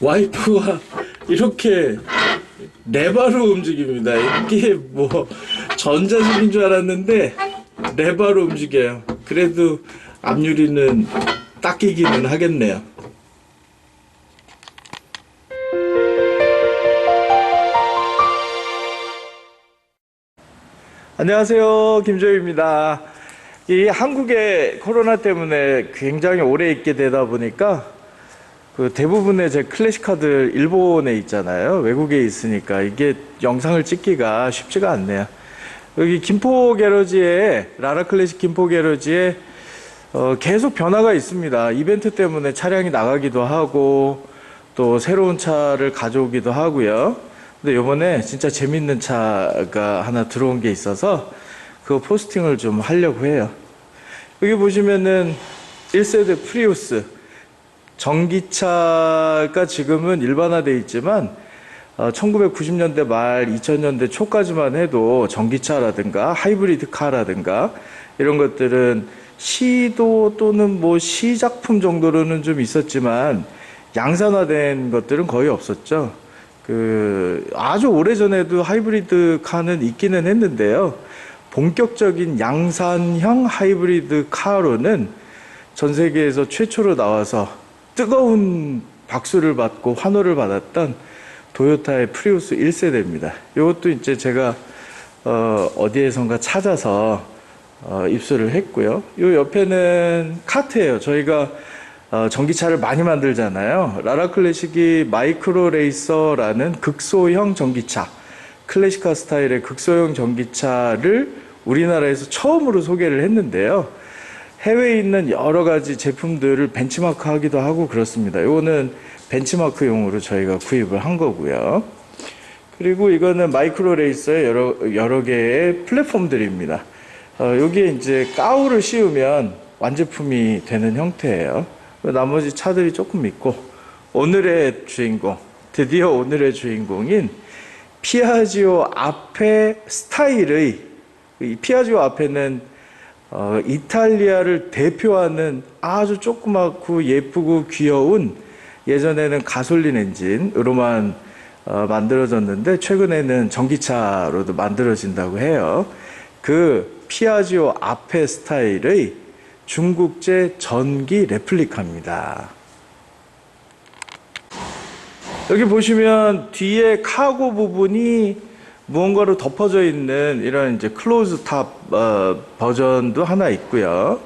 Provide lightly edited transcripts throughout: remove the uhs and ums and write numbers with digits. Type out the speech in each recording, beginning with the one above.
와이프가 이렇게 레바로 움직입니다. 이게 뭐 전자식인 줄 알았는데 레바로 움직여요. 그래도 앞유리는 닦이기는 하겠네요. 안녕하세요, 김조희입니다. 이 한국에 코로나 때문에 굉장히 오래 있게 되다 보니까 그 대부분의 제 클래식카들 일본에 있잖아요. 외국에 있으니까 이게 영상을 찍기가 쉽지가 않네요. 여기 김포 게러지에, 라라클래식 김포 게러지에 계속 변화가 있습니다. 이벤트 때문에 차량이 나가기도 하고 또 새로운 차를 가져오기도 하고요. 근데 요번에 진짜 재밌는 차가 하나 들어온 게 있어서 그 포스팅을 좀 하려고 해요. 여기 보시면은 1세대 프리우스 전기차가 지금은 일반화되어 있지만 1990년대 말 2000년대 초까지만 해도 전기차라든가 하이브리드 카라든가 이런 것들은 시도 또는 뭐 시작품 정도로는 좀 있었지만 양산화된 것들은 거의 없었죠. 아주 오래전에도 하이브리드 카는 있기는 했는데요. 본격적인 양산형 하이브리드 카로는 전 세계에서 최초로 나와서 뜨거운 박수를 받고 환호를 받았던 도요타의 프리우스 1세대입니다. 이것도 이제 제가 어디에선가 찾아서 입수를 했고요. 이 옆에는 카트예요. 저희가 전기차를 많이 만들잖아요. 라라클래식이 마이크로 레이서라는 극소형 전기차, 클래식카 스타일의 극소형 전기차를 우리나라에서 처음으로 소개를 했는데요. 해외에 있는 여러 가지 제품들을 벤치마크 하기도 하고 그렇습니다. 이거는 벤치마크용으로 저희가 구입을 한 거고요. 그리고 이거는 마이크로 레이서의 여러 개의 플랫폼들입니다. 여기에 이제 가우를 씌우면 완제품이 되는 형태예요. 나머지 차들이 조금 있고, 오늘의 주인공, 드디어 오늘의 주인공인 피아지오 아페 스타일의, 이 피아지오 아페는 이탈리아를 대표하는 아주 조그맣고 예쁘고 귀여운, 예전에는 가솔린 엔진으로만 만들어졌는데 최근에는 전기차로도 만들어진다고 해요. 그 피아지오 아페 스타일의 중국제 전기 레플리카입니다. 여기 보시면 뒤에 카고 부분이 무언가로 덮어져 있는 이런 이제 클로즈 탑 버전도 하나 있고요.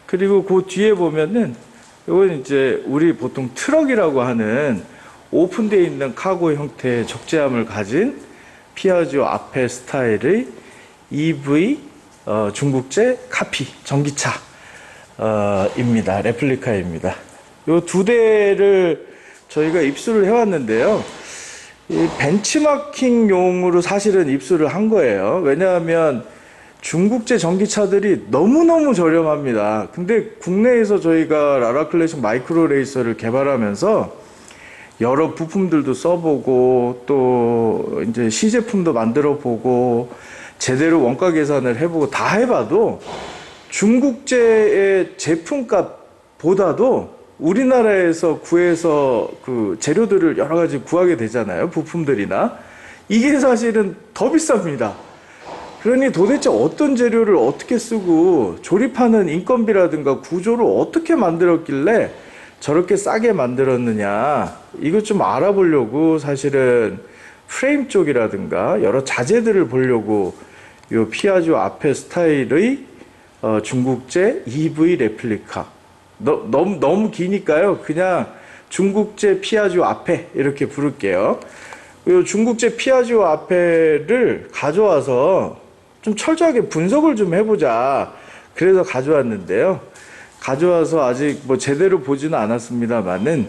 그리고 그 뒤에 보면은 이건 이제 우리 보통 트럭이라고 하는 오픈되어 있는 카고 형태의 적재함을 가진 피아지오 아페 스타일의 EV 중국제 카피 전기차 입니다. 레플리카입니다. 이 두 대를 저희가 입수를 해왔는데요. 이 벤치마킹용으로 사실은 입수를 한 거예요. 왜냐하면 중국제 전기차들이 너무너무 저렴합니다. 근데 국내에서 저희가 라라클래식 마이크로 레이서를 개발하면서 여러 부품들도 써보고 또 이제 시제품도 만들어 보고 제대로 원가 계산을 해보고 다 해봐도 중국제의 제품값보다도 우리나라에서 구해서 그 재료들을 여러 가지 구하게 되잖아요. 부품들이나. 이게 사실은 더 비쌉니다. 그러니 도대체 어떤 재료를 어떻게 쓰고 조립하는 인건비라든가 구조를 어떻게 만들었길래 저렇게 싸게 만들었느냐. 이것 좀 알아보려고 사실은 프레임 쪽이라든가 여러 자재들을 보려고 요 피아지오 아페 스타일의 중국제 EV 레플리카. 너무 기니까요. 그냥 중국제 피아지오 아페 이렇게 부를게요. 이 중국제 피아지오 아페를 가져와서 좀 철저하게 분석을 좀 해보자. 그래서 가져왔는데요. 가져와서 아직 뭐 제대로 보지는 않았습니다만은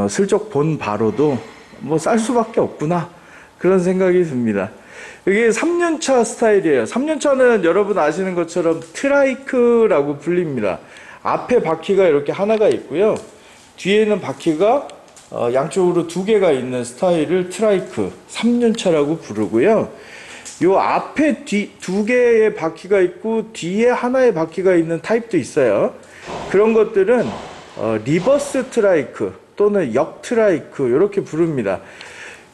슬쩍 본 바로도 뭐 쌀 수밖에 없구나 그런 생각이 듭니다. 이게 3년차 스타일이에요. 3년차는 여러분 아시는 것처럼 트라이크라고 불립니다. 앞에 바퀴가 이렇게 하나가 있고요. 뒤에는 바퀴가 양쪽으로 두 개가 있는 스타일을 트라이크 3년차라고 부르고요. 요 앞에 두 개의 바퀴가 있고 뒤에 하나의 바퀴가 있는 타입도 있어요. 그런 것들은 리버스 트라이크 또는 역트라이크 이렇게 부릅니다.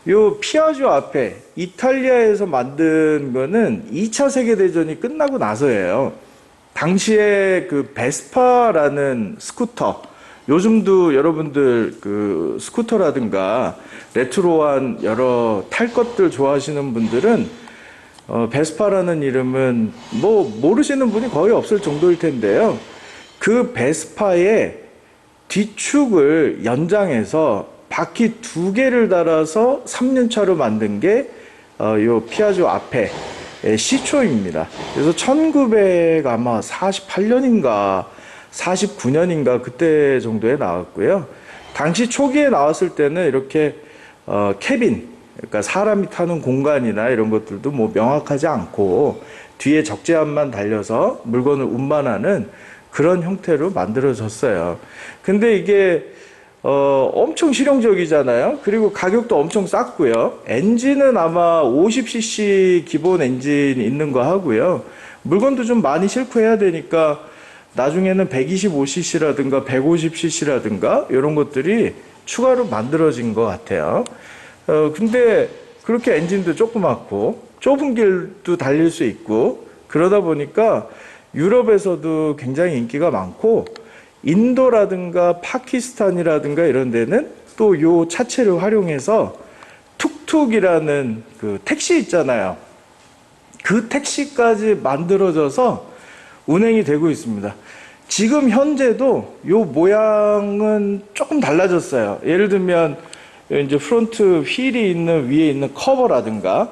요 피아조 앞에 이탈리아에서 만든 거는 2차 세계대전이 끝나고 나서예요. 당시에 그 베스파라는 스쿠터, 요즘도 여러분들 그 스쿠터라든가 레트로한 여러 탈 것들 좋아하시는 분들은 베스파라는 이름은 뭐 모르시는 분이 거의 없을 정도일 텐데요. 그 베스파의 뒤축을 연장해서 바퀴 2개를 달아서 3륜차로 만든 게 요 피아조 앞에 시초입니다. 그래서 1948년인가 49년인가 그때 정도에 나왔고요. 당시 초기에 나왔을 때는 이렇게 캐빈, 그러니까 사람이 타는 공간이나 이런 것들도 뭐 명확하지 않고 뒤에 적재함만 달려서 물건을 운반하는 그런 형태로 만들어졌어요. 근데 이게 엄청 실용적이잖아요. 그리고 가격도 엄청 쌌고요. 엔진은 아마 50cc 기본 엔진 있는 거 하고요. 물건도 좀 많이 싣고 해야 되니까 나중에는 125cc라든가 150cc라든가 이런 것들이 추가로 만들어진 것 같아요. 근데 그렇게 엔진도 조그맣고 좁은 길도 달릴 수 있고 그러다 보니까 유럽에서도 굉장히 인기가 많고 인도라든가 파키스탄이라든가 이런 데는 또 요 차체를 활용해서 툭툭이라는 그 택시 있잖아요. 그 택시까지 만들어져서 운행이 되고 있습니다. 지금 현재도 요 모양은 조금 달라졌어요. 예를 들면 이제 프론트 휠이 있는 위에 있는 커버라든가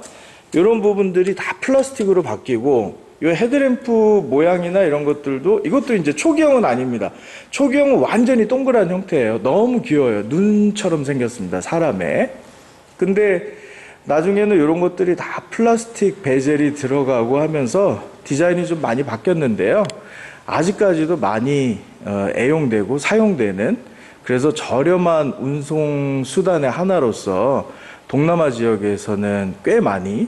이런 부분들이 다 플라스틱으로 바뀌고 이 헤드램프 모양이나 이런 것들도 이것도 이제 초기형은 아닙니다. 초기형은 완전히 동그란 형태예요. 너무 귀여워요. 눈처럼 생겼습니다. 사람의. 근데 나중에는 이런 것들이 다 플라스틱 베젤이 들어가고 하면서 디자인이 좀 많이 바뀌었는데요. 아직까지도 많이 애용되고 사용되는, 그래서 저렴한 운송 수단의 하나로서 동남아 지역에서는 꽤 많이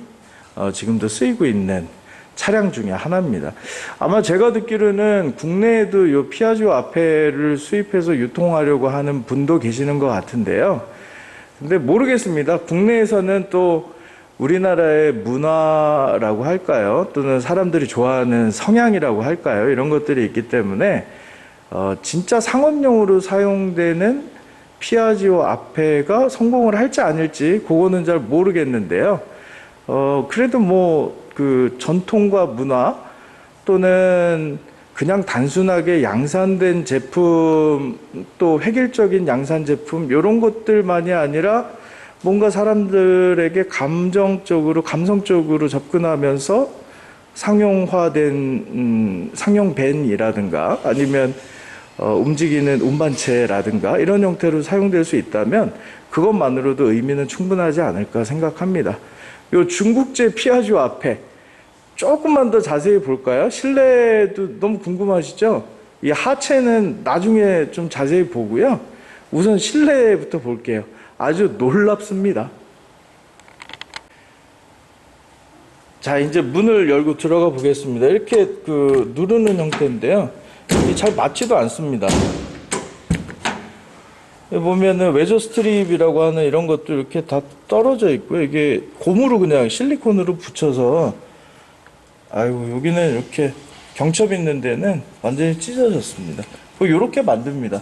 지금도 쓰이고 있는 차량 중에 하나입니다. 아마 제가 듣기로는 국내에도 이 피아조 앞에를 수입해서 유통하려고 하는 분도 계시는 것 같은데요. 근데 모르겠습니다. 국내에서는 또 우리나라의 문화라고 할까요? 또는 사람들이 좋아하는 성향이라고 할까요? 이런 것들이 있기 때문에 진짜 상업용으로 사용되는 피아지오 앞에가 성공을 할지 아닐지 그거는 잘 모르겠는데요. 그래도 뭐 그 전통과 문화 또는 그냥 단순하게 양산된 제품, 또 획일적인 양산 제품 이런 것들만이 아니라 뭔가 사람들에게 감성적으로 접근하면서 상용화된 상용 밴이라든가 아니면 움직이는 운반체라든가 이런 형태로 사용될 수 있다면 그것만으로도 의미는 충분하지 않을까 생각합니다. 요 중국제 피아조 앞에 조금만 더 자세히 볼까요? 실내도 너무 궁금하시죠? 이 하체는 나중에 좀 자세히 보고요. 우선 실내부터 볼게요. 아주 놀랍습니다. 자, 이제 문을 열고 들어가 보겠습니다. 이렇게 그 누르는 형태인데요. 이게 잘 맞지도 않습니다. 보면은 외저 스트립이라고 하는 이런 것도 이렇게 다 떨어져 있고요. 이게 고무로 그냥 실리콘으로 붙여서, 아이고, 여기는 이렇게 경첩 있는 데는 완전히 찢어졌습니다. 이렇게 만듭니다.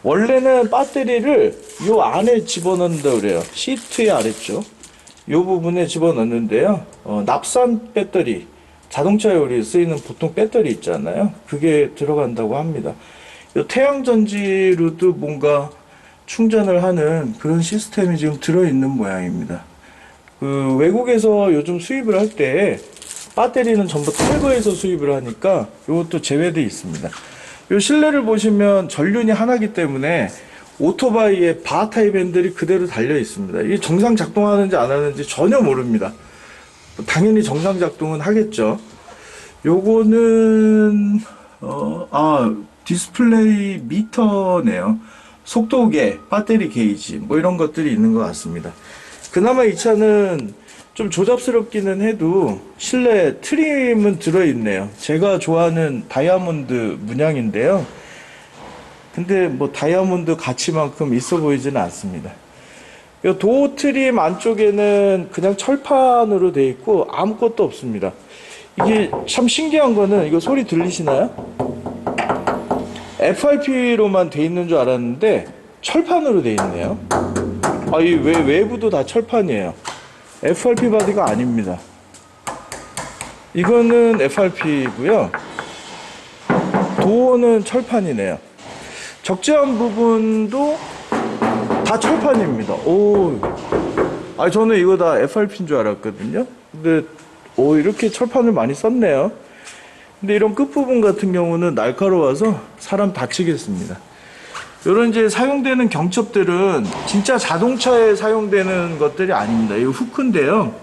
원래는 배터리를 요 안에 집어넣는다 그래요. 시트의 아래쪽 요 부분에 집어넣는데요. 납산 배터리, 자동차에 우리 쓰이는 보통 배터리 있잖아요. 그게 들어간다고 합니다. 요 태양전지로도 뭔가 충전을 하는 그런 시스템이 지금 들어있는 모양입니다. 그 외국에서 요즘 수입을 할 때 배터리는 전부 탈거해서 수입을 하니까 이것도 제외되어 있습니다. 요 실내를 보시면 전륜이 하나이기 때문에 오토바이의 바 타입 핸들이 그대로 달려 있습니다. 이게 정상 작동하는지 안 하는지 전혀 모릅니다. 당연히 정상 작동은 하겠죠. 요거는 디스플레이 미터네요. 속도계, 배터리 게이지 뭐 이런 것들이 있는 것 같습니다. 그나마 이 차는 좀 조잡스럽기는 해도 실내 트림은 들어있네요. 제가 좋아하는 다이아몬드 문양인데요. 근데 뭐 다이아몬드 가치만큼 있어 보이지는 않습니다. 이 도어 트림 안쪽에는 그냥 철판으로 되어 있고 아무것도 없습니다. 이게 참 신기한 거는, 이거 소리 들리시나요? FRP로만 돼 있는 줄 알았는데 철판으로 돼 있네요. 이 외부도 다 철판이에요. FRP 바디가 아닙니다. 이거는 FRP고요. 도어는 철판이네요. 적재한 부분도 다 철판입니다. 저는 이거 다 FRP인 줄 알았거든요. 근데 이렇게 철판을 많이 썼네요. 근데 이런 끝부분 같은 경우는 날카로워서 사람 다치겠습니다. 이런 이제 사용되는 경첩들은 진짜 자동차에 사용되는 것들이 아닙니다. 이 후크인데요.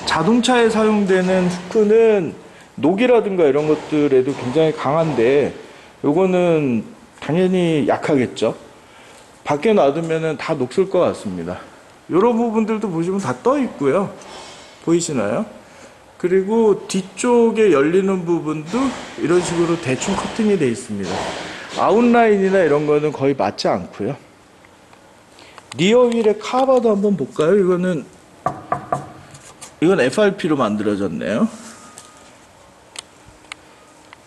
자동차에 사용되는 후크는 녹이라든가 이런 것들에도 굉장히 강한데, 요거는 당연히 약하겠죠. 밖에 놔두면 다 녹슬 것 같습니다. 이런 부분들도 보시면 다 떠 있고요. 보이시나요? 그리고 뒤쪽에 열리는 부분도 이런 식으로 대충 커팅이 되어 있습니다. 아웃라인이나 이런 거는 거의 맞지 않고요. 리어 휠의 카바도 한번 볼까요? 이건 FRP로 만들어졌네요.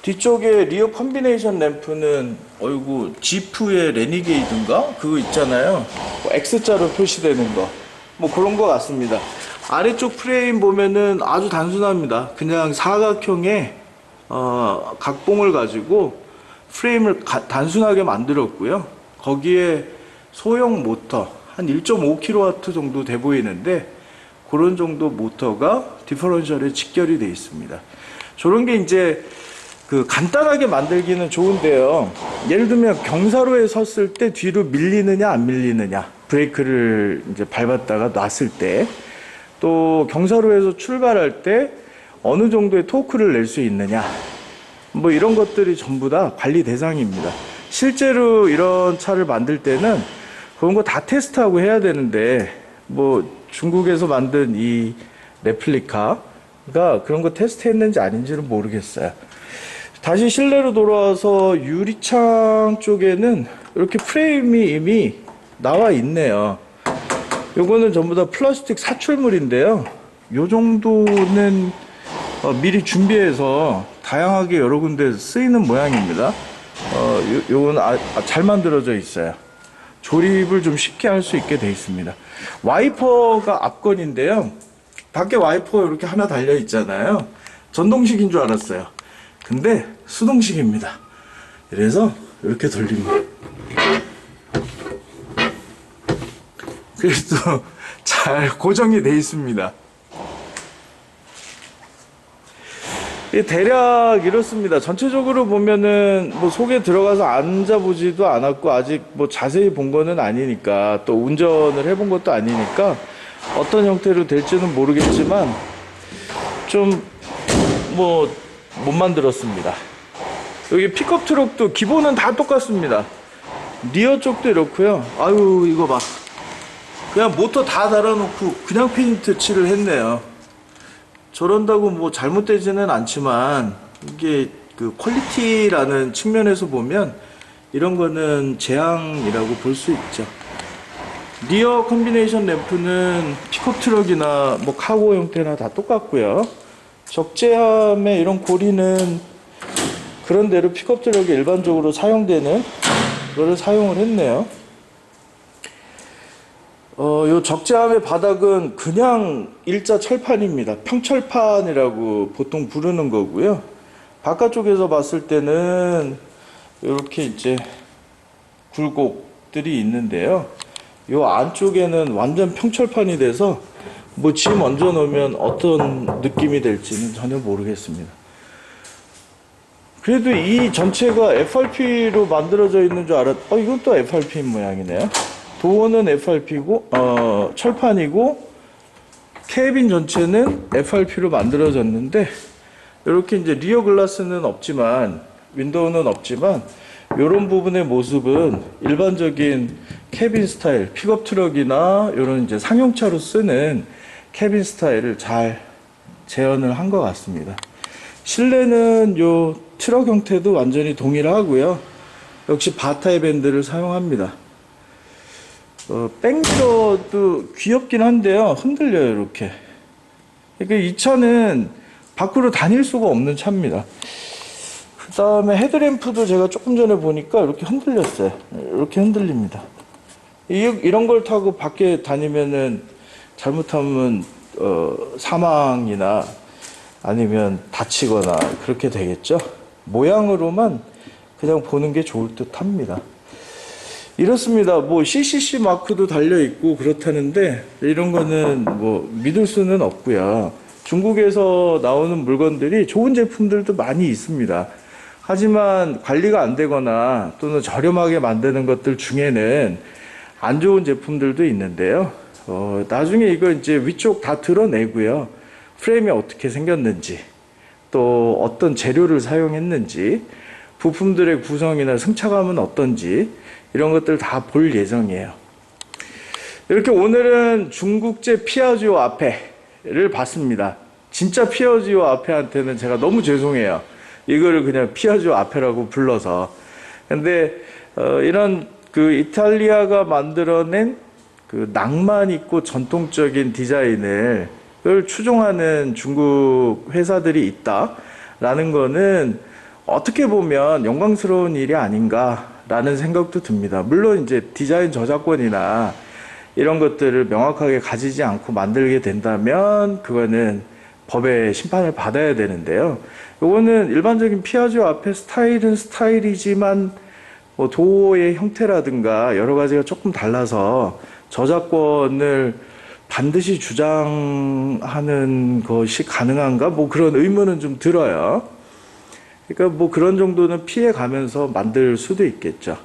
뒤쪽에 리어 컨비네이션 램프는 지프의 레니게이드인가? 그거 있잖아요. X자로 표시되는 거. 뭐 그런 거 같습니다. 아래쪽 프레임 보면은 아주 단순합니다. 그냥 사각형의 각봉을 가지고 프레임을 단순하게 만들었고요. 거기에 소형 모터 한 1.5kW 정도 돼 보이는데, 그런 정도 모터가 디퍼런셜에 직결이 되어 있습니다. 저런 게 이제 간단하게 만들기는 좋은데요. 예를 들면 경사로에 섰을 때 뒤로 밀리느냐 안 밀리느냐, 브레이크를 이제 밟았다가 놨을 때, 또 경사로에서 출발할 때 어느 정도의 토크를 낼 수 있느냐, 뭐 이런 것들이 전부 다 관리 대상입니다. 실제로 이런 차를 만들 때는 그런 거 다 테스트하고 해야 되는데, 뭐 중국에서 만든 이 레플리카가 그런 거 테스트했는지 아닌지는 모르겠어요. 다시 실내로 돌아와서 유리창 쪽에는 이렇게 프레임이 이미 나와 있네요. 요거는 전부 다 플라스틱 사출물인데요. 요 정도는 미리 준비해서 다양하게 여러 군데 쓰이는 모양입니다. 요건 잘 만들어져 있어요. 조립을 좀 쉽게 할 수 있게 되어 있습니다. 와이퍼가 앞건인데요. 밖에 와이퍼 이렇게 하나 달려 있잖아요. 전동식인 줄 알았어요. 근데 수동식입니다. 그래서 이렇게 돌립니다. 그래도 잘 고정이 되어 있습니다. 대략 이렇습니다. 전체적으로 보면은 뭐 속에 들어가서 앉아보지도 않았고, 아직 뭐 자세히 본 거는 아니니까, 또 운전을 해본 것도 아니니까 어떤 형태로 될지는 모르겠지만 좀 뭐 못 만들었습니다. 여기 픽업 트럭도 기본은 다 똑같습니다. 리어 쪽도 이렇고요. 이거 봐. 그냥 모터 다 달아놓고 그냥 페인트 칠을 했네요. 저런다고 뭐 잘못되지는 않지만, 이게 퀄리티라는 측면에서 보면 이런 거는 재앙이라고 볼 수 있죠. 리어 컨비네이션 램프는 픽업 트럭이나 뭐 카고 형태나 다 똑같고요. 적재함의 이런 고리는 그런 대로 픽업 트럭에 일반적으로 사용되는 거를 사용을 했네요. 요 적재함의 바닥은 그냥 일자 철판입니다. 평철판이라고 보통 부르는 거고요. 바깥쪽에서 봤을 때는 이렇게 이제 굴곡들이 있는데요. 요 안쪽에는 완전 평철판이 돼서 뭐 짐 얹어 놓으면 어떤 느낌이 될지는 전혀 모르겠습니다. 그래도 이 전체가 FRP로 만들어져 있는 줄 이건 또 FRP인 모양이네요. 도어는 FRP고, 철판이고, 캐빈 전체는 FRP로 만들어졌는데, 이렇게 이제 리어 글라스는 없지만, 윈도우는 없지만, 이런 부분의 모습은 일반적인 캐빈 스타일, 픽업 트럭이나 이런 이제 상용차로 쓰는 캐빈 스타일을 잘 재현을 한 것 같습니다. 실내는 요 트럭 형태도 완전히 동일하고요. 역시 바타의 밴드를 사용합니다. 백미러도 귀엽긴 한데요. 흔들려요, 이렇게. 그러니까 이 차는 밖으로 다닐 수가 없는 차입니다. 그 다음에 헤드램프도 제가 조금 전에 보니까 이렇게 흔들렸어요. 이렇게 흔들립니다. 이런 걸 타고 밖에 다니면은 잘못하면 사망이나 아니면 다치거나 그렇게 되겠죠. 모양으로만 그냥 보는 게 좋을 듯 합니다. 이렇습니다. 뭐 CCC 마크도 달려 있고 그렇다는데 이런 거는 뭐 믿을 수는 없고요. 중국에서 나오는 물건들이 좋은 제품들도 많이 있습니다. 하지만 관리가 안 되거나 또는 저렴하게 만드는 것들 중에는 안 좋은 제품들도 있는데요. 나중에 이거 이제 위쪽 다 드러내고요. 프레임이 어떻게 생겼는지, 또 어떤 재료를 사용했는지, 부품들의 구성이나 승차감은 어떤지, 이런 것들 다 볼 예정이에요. 이렇게 오늘은 중국제 피아지오 아페를 봤습니다. 진짜 피아지오 아페한테는 제가 너무 죄송해요. 이거를 그냥 피아지오 아페라고 불러서. 근데 이런 그 이탈리아가 만들어낸 그 낭만 있고 전통적인 디자인을 추종하는 중국 회사들이 있다라는 거는 어떻게 보면 영광스러운 일이 아닌가라는 생각도 듭니다. 물론 이제 디자인 저작권이나 이런 것들을 명확하게 가지지 않고 만들게 된다면 그거는 법의 심판을 받아야 되는데요. 이거는 일반적인 피아지오 앞에 스타일은 스타일이지만 뭐 도어의 형태라든가 여러 가지가 조금 달라서 저작권을 반드시 주장하는 것이 가능한가? 뭐 그런 의문은 좀 들어요. 그러니까 뭐 그런 정도는 피해 가면서 만들 수도 있겠죠.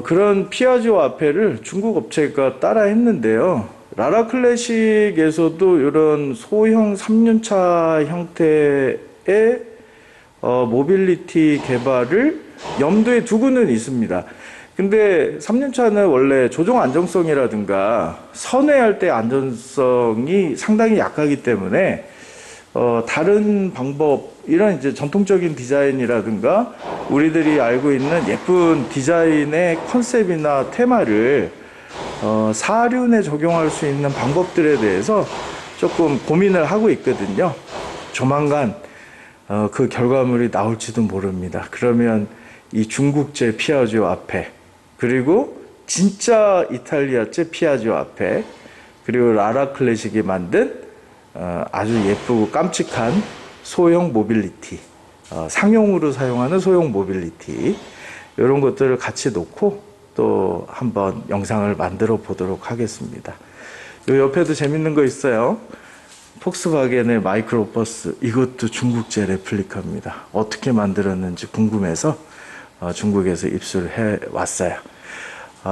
그런 피아지오 아페를 중국 업체가 따라 했는데요. 라라 클래식에서도 이런 소형 3륜차 형태의 모빌리티 개발을 염두에 두고는 있습니다. 근데 3륜차는 원래 조종 안정성이라든가 선회할 때 안전성이 상당히 약하기 때문에 다른 방법, 이런 이제 전통적인 디자인이라든가 우리들이 알고 있는 예쁜 디자인의 컨셉이나 테마를 사륜에 적용할 수 있는 방법들에 대해서 조금 고민을 하고 있거든요. 조만간 그 결과물이 나올지도 모릅니다. 그러면 이 중국제 피아지오 아페, 그리고 진짜 이탈리아제 피아지오 아페, 그리고 라라 클래식이 만든 아주 예쁘고 깜찍한 소형 모빌리티, 상용으로 사용하는 소형 모빌리티, 이런 것들을 같이 놓고 또 한번 영상을 만들어 보도록 하겠습니다. 요 옆에도 재밌는 거 있어요. 폭스바겐의 마이크로버스, 이것도 중국제 레플리카입니다. 어떻게 만들었는지 궁금해서 중국에서 입수를 해 왔어요.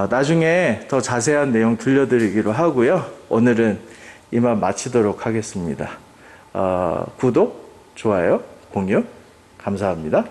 나중에 더 자세한 내용 들려드리기로 하고요. 오늘은 이만 마치도록 하겠습니다. 구독, 좋아요, 공유 감사합니다.